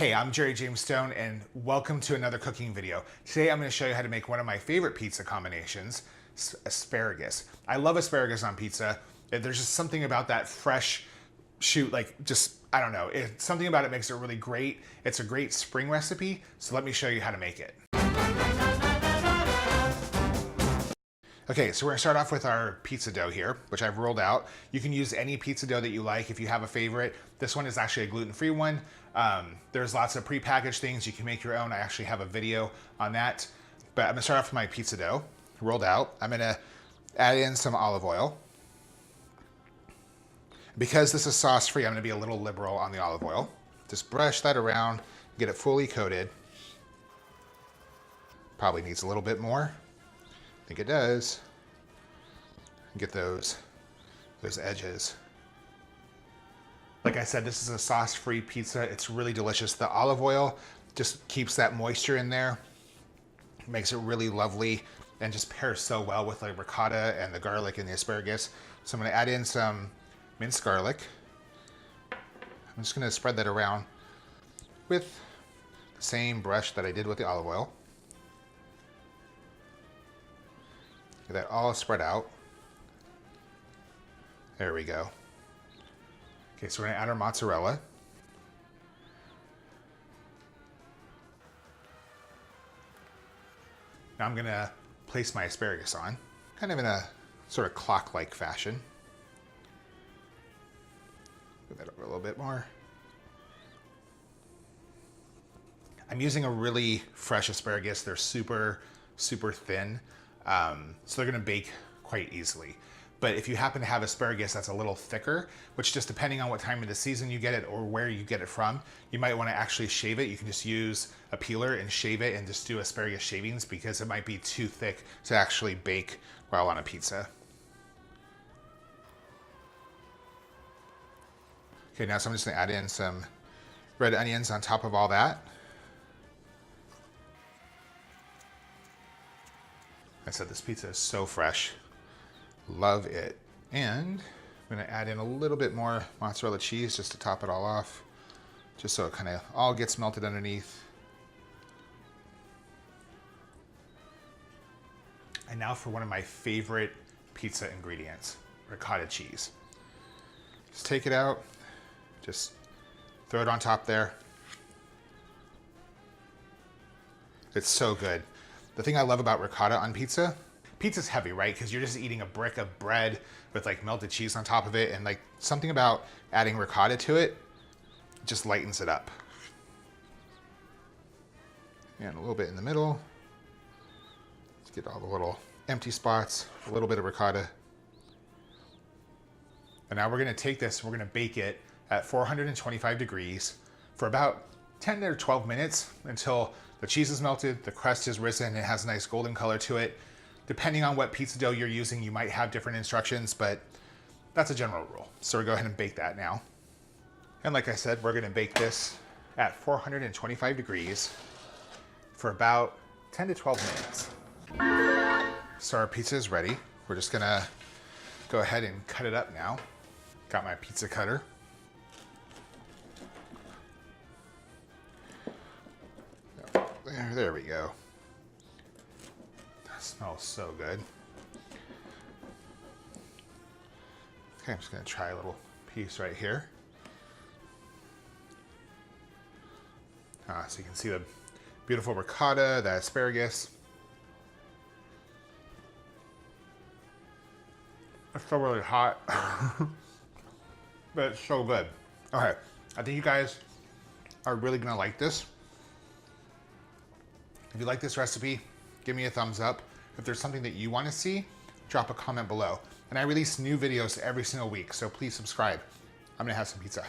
Hey, I'm Jerry James Stone and welcome to another cooking video. Today I'm going to show you how to make one of my favorite pizza combinations, asparagus. I love asparagus on pizza. There's just something about that fresh shoot, I don't know. Something about it makes it really great. It's a great spring recipe, so let me show you how to make it. Okay, so we're gonna start off with our pizza dough here, which I've rolled out. You can use any pizza dough that you like if you have a favorite. This one is actually a gluten-free one. There's lots of prepackaged things. You can make your own. I actually have a video on that. But I'm gonna start off with my pizza dough, rolled out. I'm gonna add in some olive oil. Because this is sauce-free, I'm gonna be a little liberal on the olive oil. Just brush that around, get it fully coated. Probably needs a little bit more. I think it does. Get those edges. Like I said, this is a sauce-free pizza. It's really delicious. The olive oil just keeps that moisture in there, makes it really lovely, and just pairs so well with the ricotta and the garlic and the asparagus. So I'm gonna add in some minced garlic. I'm just gonna spread that around with the same brush that I did with the olive oil. Get that all spread out. There we go. Okay, so we're gonna add our mozzarella. Now I'm gonna place my asparagus on, kind of in a sort of clock-like fashion. Move that over a little bit more. I'm using a really fresh asparagus. They're super, super thin. So they're gonna bake quite easily. But if you happen to have asparagus that's a little thicker, which just depending on what time of the season you get it or where you get it from, you might wanna actually shave it. You can just use a peeler and shave it and just do asparagus shavings because it might be too thick to actually bake while on a pizza. Okay, now so I'm just gonna add in some red onions on top of all that. I said this pizza is so fresh. Love it. And I'm gonna add in a little bit more mozzarella cheese just to top it all off, just so it kind of all gets melted underneath. And now for one of my favorite pizza ingredients, ricotta cheese. Just take it out, just throw it on top there. It's so good. The thing I love about ricotta on pizza, pizza's heavy, right? Because you're just eating a brick of bread with like melted cheese on top of it, and like something about adding ricotta to it just lightens it up. And a little bit in the middle. Let's get all the little empty spots, a little bit of ricotta. And now we're gonna take this, we're gonna bake it at 425 degrees for about 10 or 12 minutes until the cheese is melted, the crust is risen, it has a nice golden color to it. Depending on what pizza dough you're using, you might have different instructions, but that's a general rule. So we'll go ahead and bake that now. And like I said, we're gonna bake this at 425 degrees for about 10 to 12 minutes. So our pizza is ready. We're just gonna go ahead and cut it up now. Got my pizza cutter. There we go. That smells so good. Okay, I'm just gonna try a little piece right here. So you can see the beautiful ricotta, the asparagus. It's still really hot, but it's so good. Okay, I think you guys are really gonna like this. If you like this recipe, give me a thumbs up. If there's something that you want to see, drop a comment below. And I release new videos every single week, so please subscribe. I'm gonna have some pizza.